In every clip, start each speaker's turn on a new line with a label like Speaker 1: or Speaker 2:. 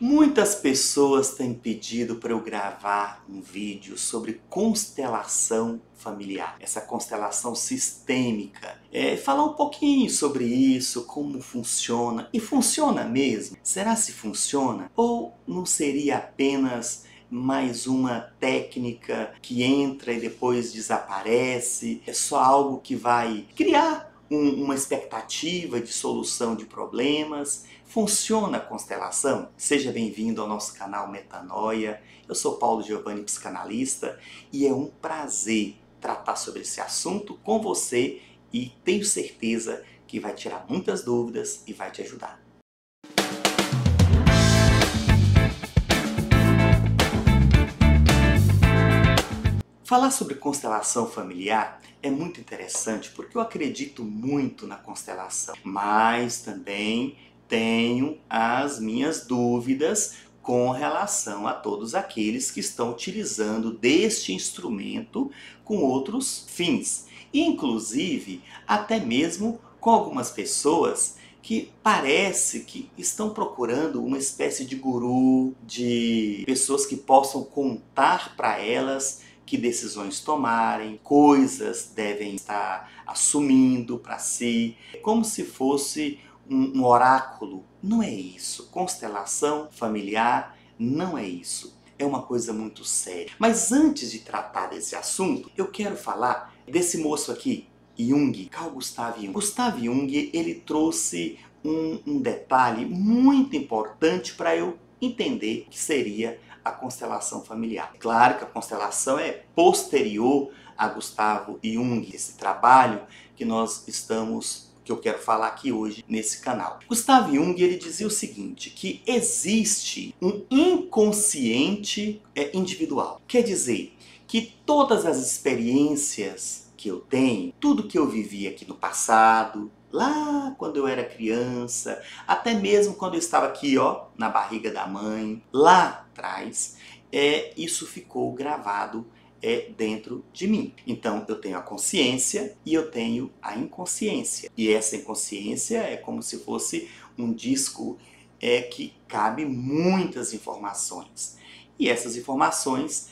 Speaker 1: Muitas pessoas têm pedido para eu gravar um vídeo sobre constelação familiar, essa constelação sistêmica. Falar um pouquinho sobre isso, como funciona. E funciona mesmo? Será se funciona? Ou não seria apenas mais uma técnica que entra e depois desaparece? É só algo que vai criar uma expectativa de solução de problemas? Funciona a constelação? Seja bem-vindo ao nosso canal Metanoia. Eu sou Paulo Giovanni, psicanalista, e é um prazer tratar sobre esse assunto com você e tenho certeza que vai tirar muitas dúvidas e vai te ajudar. Falar sobre constelação familiar é muito interessante porque eu acredito muito na constelação, mas também tenho as minhas dúvidas com relação a todos aqueles que estão utilizando deste instrumento com outros fins. Inclusive, até mesmo com algumas pessoas que parece que estão procurando uma espécie de guru, de pessoas que possam contar para elas que decisões tomarem, coisas devem estar assumindo para si, como se fosse um oráculo. Não é isso. Constelação familiar não é isso. É uma coisa muito séria. Mas antes de tratar desse assunto, eu quero falar desse moço aqui, Jung, Carl Gustav Jung. Gustav Jung, ele trouxe um detalhe muito importante para eu entender que seria a constelação familiar. Claro que a constelação é posterior a Gustavo Jung, esse trabalho que eu quero falar aqui hoje nesse canal. Gustavo Jung, ele dizia o seguinte, que existe um inconsciente individual. Quer dizer, que todas as experiências que eu tenho, tudo que eu vivi aqui no passado, lá quando eu era criança, até mesmo quando eu estava aqui, na barriga da mãe, lá atrás, isso ficou gravado dentro de mim. Então eu tenho a consciência e eu tenho a inconsciência. E essa inconsciência é como se fosse um disco que cabe muitas informações. E essas informações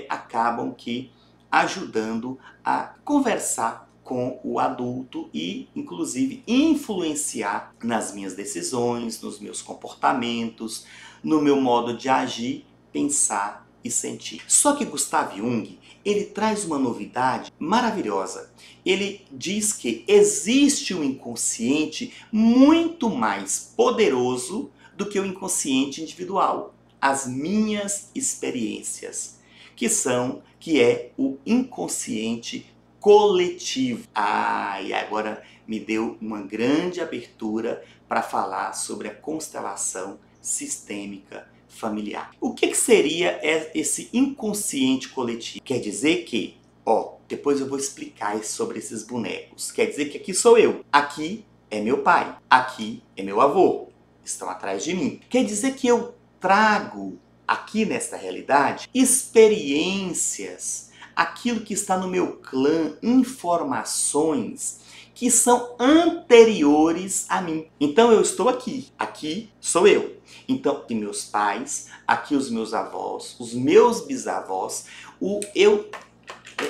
Speaker 1: acabam que ajudando a conversar com o adulto e, inclusive, influenciar nas minhas decisões, nos meus comportamentos, no meu modo de agir, pensar e sentir. Só que Gustav Jung, ele traz uma novidade maravilhosa. Ele diz que existe um inconsciente muito mais poderoso do que o inconsciente individual. As minhas experiências, que é o inconsciente coletivo. E agora me deu uma grande abertura para falar sobre a constelação sistêmica familiar. O que seria esse inconsciente coletivo? Quer dizer que, depois eu vou explicar sobre esses bonecos. Quer dizer que aqui sou eu, aqui é meu pai, aqui é meu avô, estão atrás de mim. Quer dizer que eu trago aqui nesta realidade experiências, aquilo que está no meu clã, informações que são anteriores a mim. Então eu estou aqui sou eu. Então, aqui meus pais, aqui os meus avós, os meus bisavós,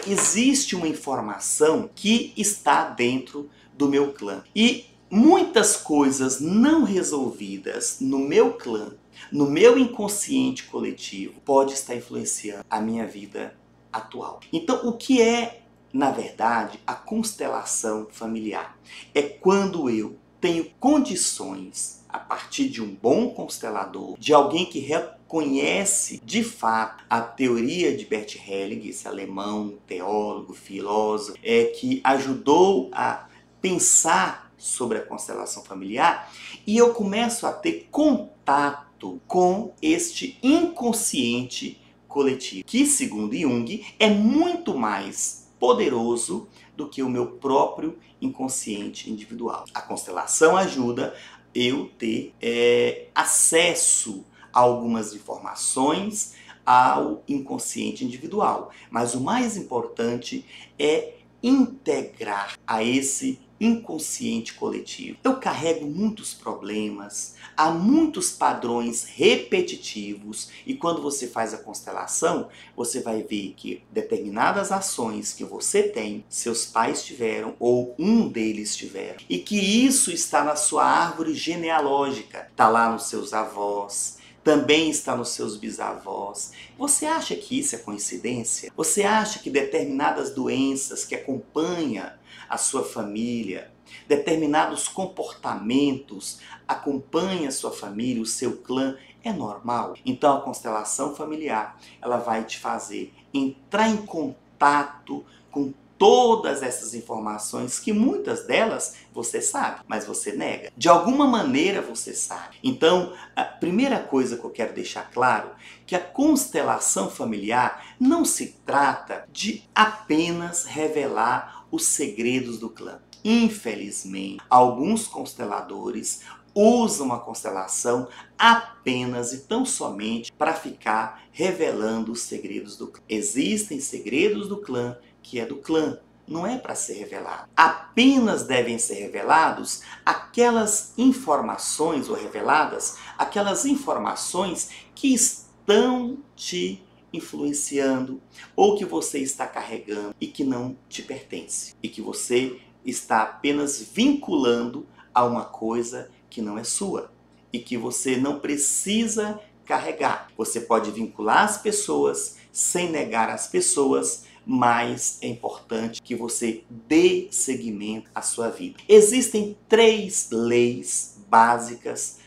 Speaker 1: existe uma informação que está dentro do meu clã. E muitas coisas não resolvidas no meu clã, no meu inconsciente coletivo, pode estar influenciando a minha vida atual. Então, o que é, na verdade, a constelação familiar? É quando eu tenho condições, a partir de um bom constelador, de alguém que reconhece de fato a teoria de Bert Helling, esse alemão, teólogo, filósofo, que ajudou a pensar sobre a constelação familiar, e eu começo a ter contato com este inconsciente coletivo, que, segundo Jung, é muito mais poderoso do que o meu próprio inconsciente individual. A constelação ajuda eu ter acesso a algumas informações ao inconsciente individual, mas o mais importante é integrar a esse inconsciente coletivo. Eu carrego muitos problemas, há muitos padrões repetitivos e quando você faz a constelação, você vai ver que determinadas ações que você tem, seus pais tiveram ou um deles tiveram e que isso está na sua árvore genealógica, está lá nos seus avós, também está nos seus bisavós. Você acha que isso é coincidência? Você acha que determinadas doenças que acompanham a sua família, determinados comportamentos acompanham a sua família, o seu clã, é normal? Então a constelação familiar, ela vai te fazer entrar em contato com todas essas informações que muitas delas você sabe, mas você nega. De alguma maneira você sabe. Então, a primeira coisa que eu quero deixar claro é que a constelação familiar não se trata de apenas revelar os segredos do clã. Infelizmente, alguns consteladores usam a constelação apenas e tão somente para ficar revelando os segredos do clã. Existem segredos do clã que é do clã, não é para ser revelado. Apenas devem ser revelados aquelas informações ou reveladas, aquelas informações que estão te influenciando ou que você está carregando e que não te pertence e que você está apenas vinculando a uma coisa que não é sua e que você não precisa carregar. Você pode vincular as pessoas sem negar as pessoas, mas é importante que você dê seguimento à sua vida. Existem 3 leis básicas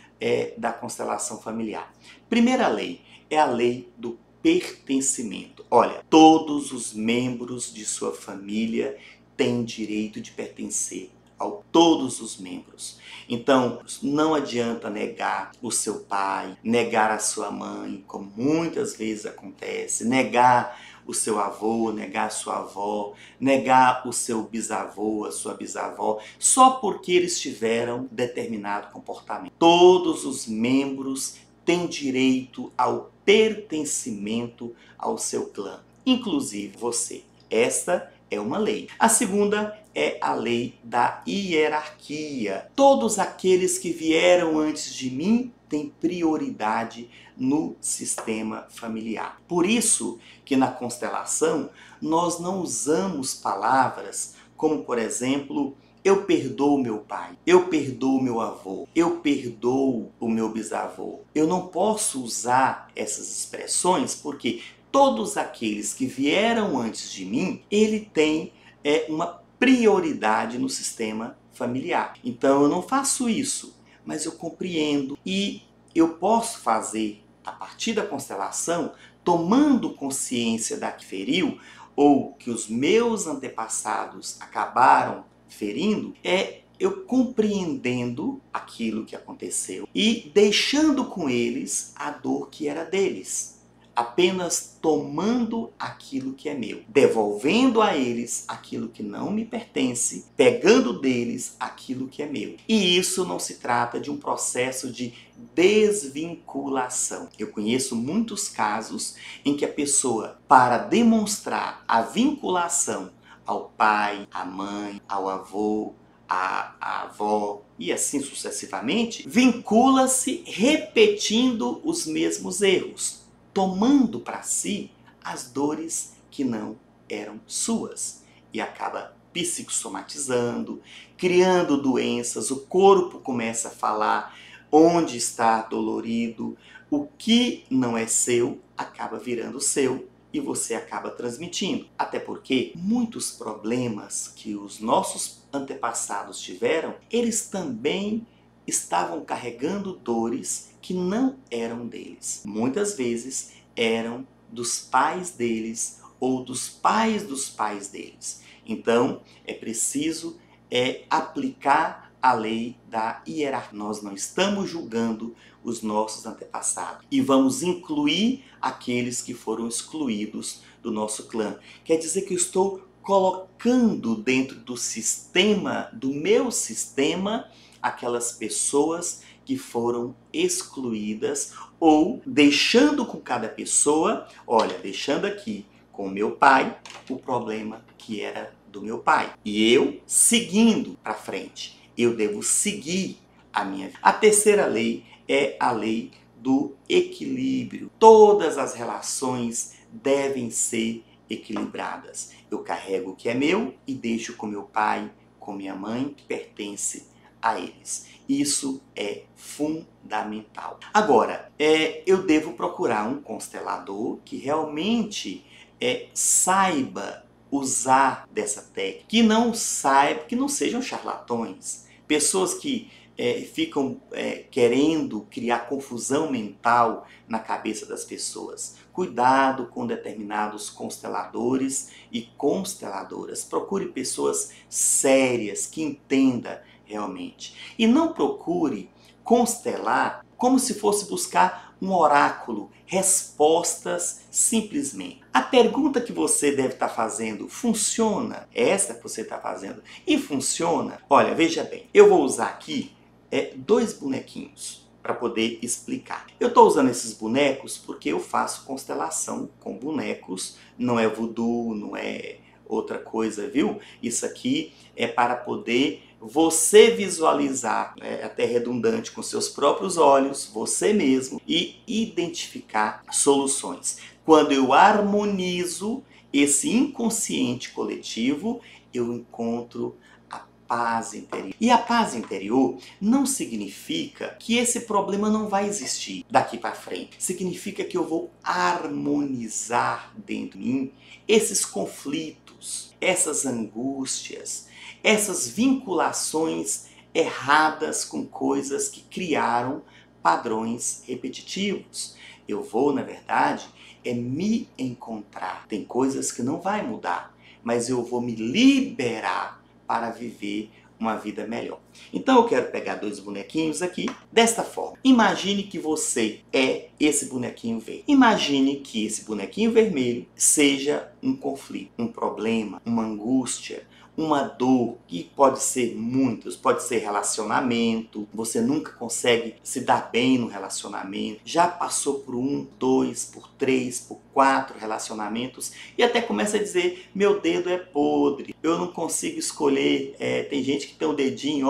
Speaker 1: da constelação familiar. Primeira lei é a lei do pertencimento. Olha, todos os membros de sua família têm direito de pertencer a todos os membros. Então, não adianta negar o seu pai, negar a sua mãe, como muitas vezes acontece, negar o seu avô, negar a sua avó, negar o seu bisavô, a sua bisavó, só porque eles tiveram determinado comportamento. Todos os membros têm direito ao pertencimento ao seu clã, inclusive você. Esta é uma lei. A segunda é a lei da hierarquia. Todos aqueles que vieram antes de mim têm prioridade no sistema familiar. Por isso que na constelação nós não usamos palavras como, por exemplo, eu perdoo meu pai, eu perdoo meu avô, eu perdoo o meu bisavô. Eu não posso usar essas expressões porque todos aqueles que vieram antes de mim, ele tem uma prioridade no sistema familiar. Então eu não faço isso, mas eu compreendo e eu posso fazer a partir da constelação, tomando consciência da que feriu ou que os meus antepassados acabaram ferindo, eu compreendendo aquilo que aconteceu e deixando com eles a dor que era deles. Apenas tomando aquilo que é meu, devolvendo a eles aquilo que não me pertence, pegando deles aquilo que é meu. E isso não se trata de um processo de desvinculação. Eu conheço muitos casos em que a pessoa, para demonstrar a vinculação ao pai, à mãe, ao avô, à avó e assim sucessivamente, vincula-se repetindo os mesmos erros, tomando para si as dores que não eram suas e acaba psicossomatizando, criando doenças, o corpo começa a falar onde está dolorido, o que não é seu acaba virando seu e você acaba transmitindo. Até porque muitos problemas que os nossos antepassados tiveram, eles também estavam carregando dores que não eram deles. Muitas vezes eram dos pais deles ou dos pais deles. Então é preciso aplicar a lei da hierarquia. Nós não estamos julgando os nossos antepassados e vamos incluir aqueles que foram excluídos do nosso clã. Quer dizer que eu estou colocando dentro do sistema, do meu sistema, aquelas pessoas que foram excluídas ou deixando com cada pessoa, olha, deixando aqui com meu pai o problema que era do meu pai. E eu seguindo para frente. Eu devo seguir a minha vida. A terceira lei é a lei do equilíbrio. Todas as relações devem ser equilibradas. Eu carrego o que é meu e deixo com meu pai, com minha mãe, que pertence a eles. Isso é fundamental. Agora, eu devo procurar um constelador que realmente saiba usar dessa técnica, que não sejam charlatões, pessoas que ficam querendo criar confusão mental na cabeça das pessoas. Cuidado com determinados consteladores e consteladoras. Procure pessoas sérias, que entendam realmente. E não procure constelar como se fosse buscar um oráculo, respostas simplesmente. A pergunta que você deve estar fazendo funciona? Essa que você está fazendo e funciona? Olha, veja bem, eu vou usar aqui 2 bonequinhos para poder explicar. Eu estou usando esses bonecos porque eu faço constelação com bonecos, não é voodoo, não é outra coisa, viu? Isso aqui é para poder você visualizar, até redundante, com seus próprios olhos, você mesmo, e identificar soluções. Quando eu harmonizo esse inconsciente coletivo, eu encontro paz interior. E a paz interior não significa que esse problema não vai existir daqui para frente. Significa que eu vou harmonizar dentro de mim esses conflitos, essas angústias, essas vinculações erradas com coisas que criaram padrões repetitivos. Eu vou, na verdade, me encontrar. Tem coisas que não vai mudar, mas eu vou me liberar para viver uma vida melhor. Então eu quero pegar 2 bonequinhos aqui, desta forma. Imagine que você é esse bonequinho verde. Imagine que esse bonequinho vermelho seja um conflito, um problema, uma angústia, uma dor, que pode ser muitos, pode ser relacionamento, você nunca consegue se dar bem no relacionamento, já passou por 1, 2, por 3, por 4 relacionamentos e até começa a dizer, meu dedo é podre, eu não consigo escolher, tem gente que tem o dedinho,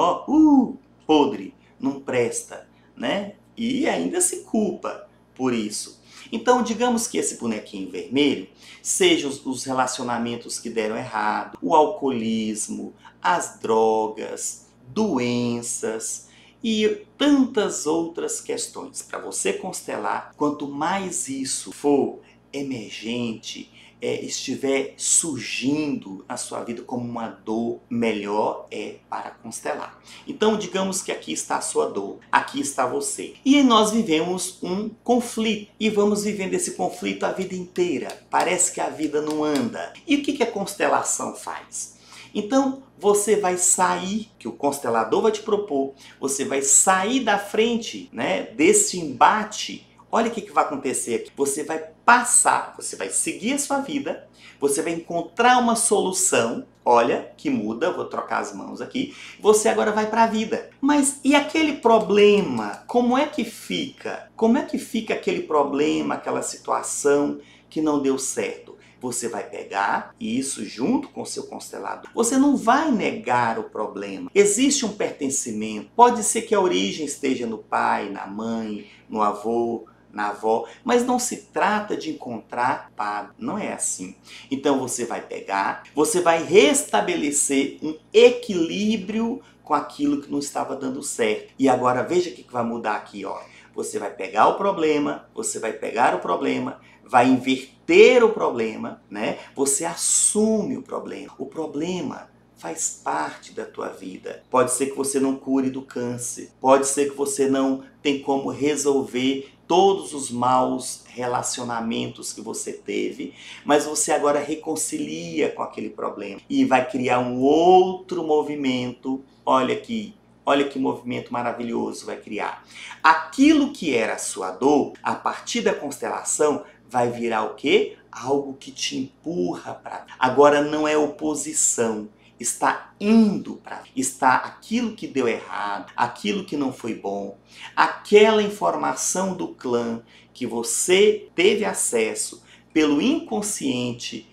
Speaker 1: podre, não presta, né? E ainda se culpa por isso. Então, digamos que esse bonequinho vermelho sejam os relacionamentos que deram errado, o alcoolismo, as drogas, doenças e tantas outras questões. Para você constelar, quanto mais isso for emergente, estiver surgindo na sua vida como uma dor, melhor é para constelar. Então, digamos que aqui está a sua dor, aqui está você. E nós vivemos um conflito e vamos vivendo esse conflito a vida inteira. Parece que a vida não anda. E o que a constelação faz? Então, você vai sair, que o constelador vai te propor, você vai sair da frente, né, desse embate. Olha o que vai acontecer aqui. Você vai passar, você vai seguir a sua vida, você vai encontrar uma solução. Olha que muda, vou trocar as mãos aqui. Você agora vai para a vida. Mas e aquele problema? Como é que fica? Como é que fica aquele problema, aquela situação que não deu certo? Você vai pegar isso junto com o seu constelador. Você não vai negar o problema. Existe um pertencimento. Pode ser que a origem esteja no pai, na mãe, no avô, na avó, mas não se trata de encontrar padre, não é assim. Então você vai pegar, você vai restabelecer um equilíbrio com aquilo que não estava dando certo. E agora veja o que vai mudar aqui, ó. Você vai pegar o problema, você vai pegar o problema, vai inverter o problema, né? Você assume o problema. O problema faz parte da tua vida. Pode ser que você não cure do câncer, pode ser que você não tem como resolver todos os maus relacionamentos que você teve, mas você agora reconcilia com aquele problema e vai criar um outro movimento. Olha aqui, olha que movimento maravilhoso vai criar. Aquilo que era a sua dor, a partir da constelação, vai virar o quê? Algo que te empurra para. Agora não é oposição. Está indo para, está aquilo que deu errado, aquilo que não foi bom, aquela informação do clã que você teve acesso pelo inconsciente,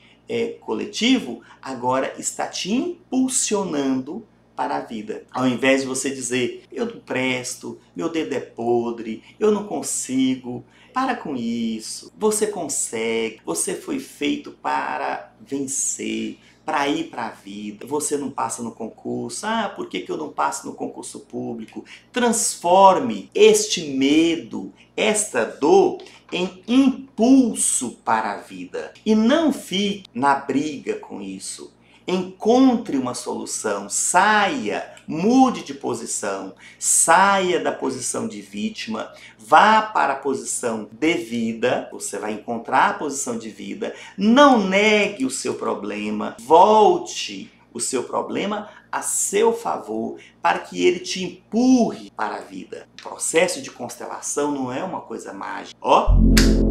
Speaker 1: coletivo agora está te impulsionando para a vida. Ao invés de você dizer, eu não presto, meu dedo é podre, eu não consigo, para com isso, você consegue, você foi feito para vencer, para ir para a vida, você não passa no concurso, por que eu não passo no concurso público? Transforme este medo, esta dor, em impulso para a vida. E não fique na briga com isso. Encontre uma solução, saia, mude de posição, saia da posição de vítima, vá para a posição de vida, você vai encontrar a posição de vida, não negue o seu problema, volte o seu problema a seu favor para que ele te empurre para a vida. O processo de constelação não é uma coisa mágica.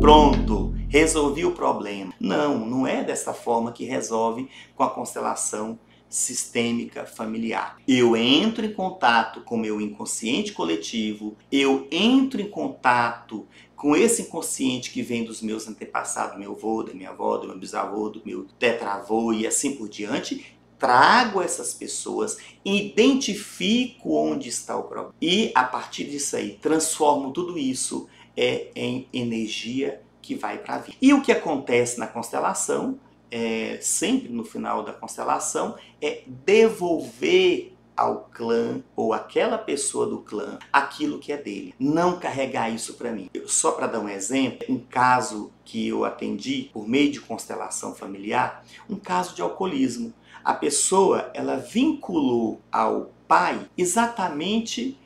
Speaker 1: Pronto, resolvi o problema. Não, não é dessa forma que resolve com a constelação sistêmica familiar. Eu entro em contato com o meu inconsciente coletivo, eu entro em contato com esse inconsciente que vem dos meus antepassados, do meu avô, da minha avó, do meu bisavô, do meu tetravô e assim por diante, trago essas pessoas, identifico onde está o problema e a partir disso aí transformo tudo isso em energia que vai para a vida. E o que acontece na constelação, sempre no final da constelação, é devolver ao clã ou aquela pessoa do clã aquilo que é dele. Não carregar isso para mim. Só para dar um exemplo, um caso que eu atendi por meio de constelação familiar, um caso de alcoolismo. A pessoa, ela vinculou ao pai exatamente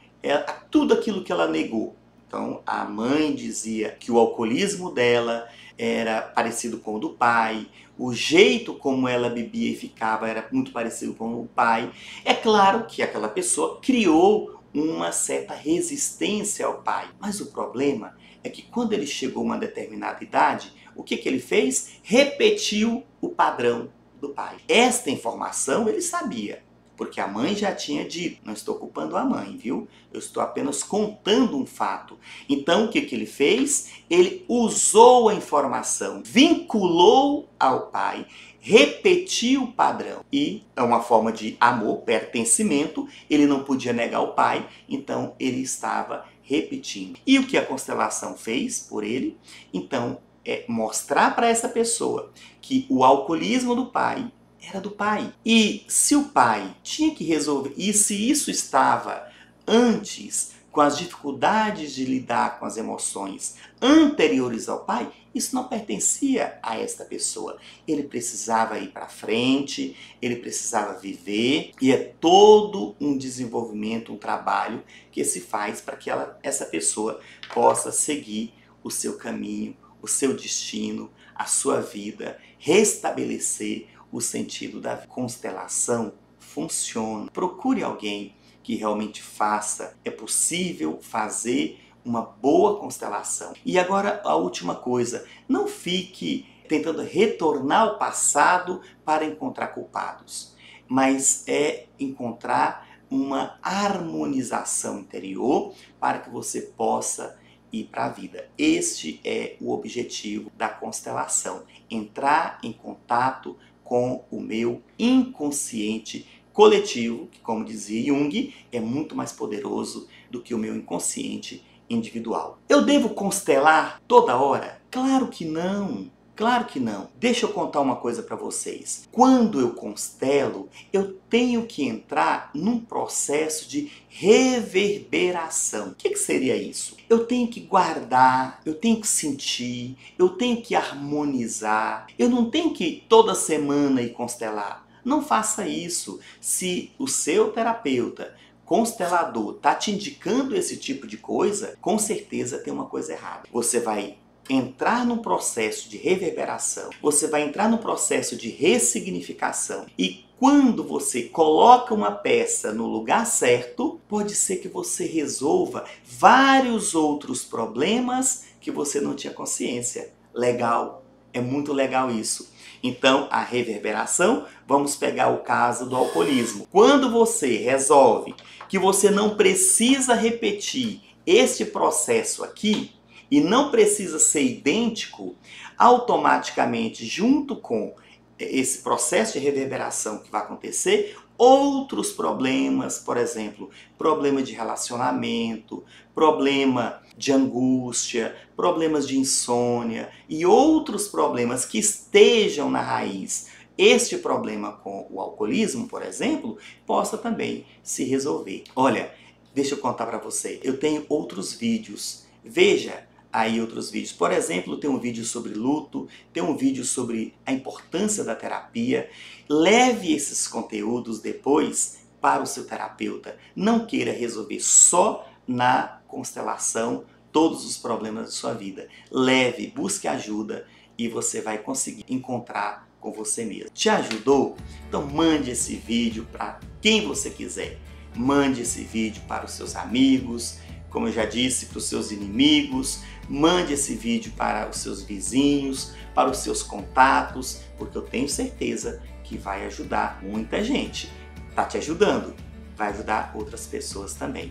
Speaker 1: tudo aquilo que ela negou. Então, a mãe dizia que o alcoolismo dela era parecido com o do pai, o jeito como ela bebia e ficava era muito parecido com o pai. É claro que aquela pessoa criou uma certa resistência ao pai. Mas o problema é que quando ele chegou a uma determinada idade, o que ele fez? Repetiu o padrão do pai. Esta informação ele sabia, porque a mãe já tinha dito. Não estou culpando a mãe, viu? Eu estou apenas contando um fato. Então, o que ele fez? Ele usou a informação, vinculou ao pai, repetiu o padrão. E é uma forma de amor, pertencimento. Ele não podia negar o pai, então ele estava repetindo. E o que a constelação fez por ele? Então, é mostrar para essa pessoa que o alcoolismo do pai era do pai. E se o pai tinha que resolver, e se isso estava antes com as dificuldades de lidar com as emoções anteriores ao pai, isso não pertencia a esta pessoa. Ele precisava ir para frente, ele precisava viver, e é todo um desenvolvimento, um trabalho que se faz para que essa pessoa possa seguir o seu caminho, o seu destino, a sua vida, restabelecer o sentido da constelação. Funciona. Procure alguém que realmente faça. É possível fazer uma boa constelação. E agora a última coisa, não fique tentando retornar ao passado para encontrar culpados, mas é encontrar uma harmonização interior para que você possa ir para a vida. Este é o objetivo da constelação, entrar em contato com o meu inconsciente coletivo, que, como dizia Jung, é muito mais poderoso do que o meu inconsciente individual. Eu devo constelar toda hora? Claro que não. Claro que não. Deixa eu contar uma coisa para vocês. Quando eu constelo, eu tenho que entrar num processo de reverberação. O que seria isso? Eu tenho que guardar, eu tenho que sentir, eu tenho que harmonizar. Eu não tenho que toda semana ir constelar. Não faça isso. Se o seu terapeuta constelador está te indicando esse tipo de coisa, com certeza tem uma coisa errada. Você vai entrar num processo de reverberação, você vai entrar num processo de ressignificação, e quando você coloca uma peça no lugar certo, pode ser que você resolva vários outros problemas que você não tinha consciência. Legal, é muito legal isso. Então, a reverberação, vamos pegar o caso do alcoolismo. Quando você resolve que você não precisa repetir este processo aqui, e não precisa ser idêntico, automaticamente, junto com esse processo de reverberação que vai acontecer, outros problemas, por exemplo, problema de relacionamento, problema de angústia, problemas de insônia e outros problemas que estejam na raiz. Este problema com o alcoolismo, por exemplo, possa também se resolver. Olha, deixa eu contar para você, eu tenho outros vídeos. Veja aí outros vídeos. Por exemplo, tem um vídeo sobre luto, tem um vídeo sobre a importância da terapia. Leve esses conteúdos depois para o seu terapeuta. Não queira resolver só na constelação todos os problemas da sua vida. Leve, busque ajuda e você vai conseguir encontrar com você mesmo. Te ajudou? Então mande esse vídeo para quem você quiser. Mande esse vídeo para os seus amigos, como eu já disse, para os seus inimigos. Mande esse vídeo para os seus vizinhos, para os seus contatos, porque eu tenho certeza que vai ajudar muita gente. Tá te ajudando? Vai ajudar outras pessoas também.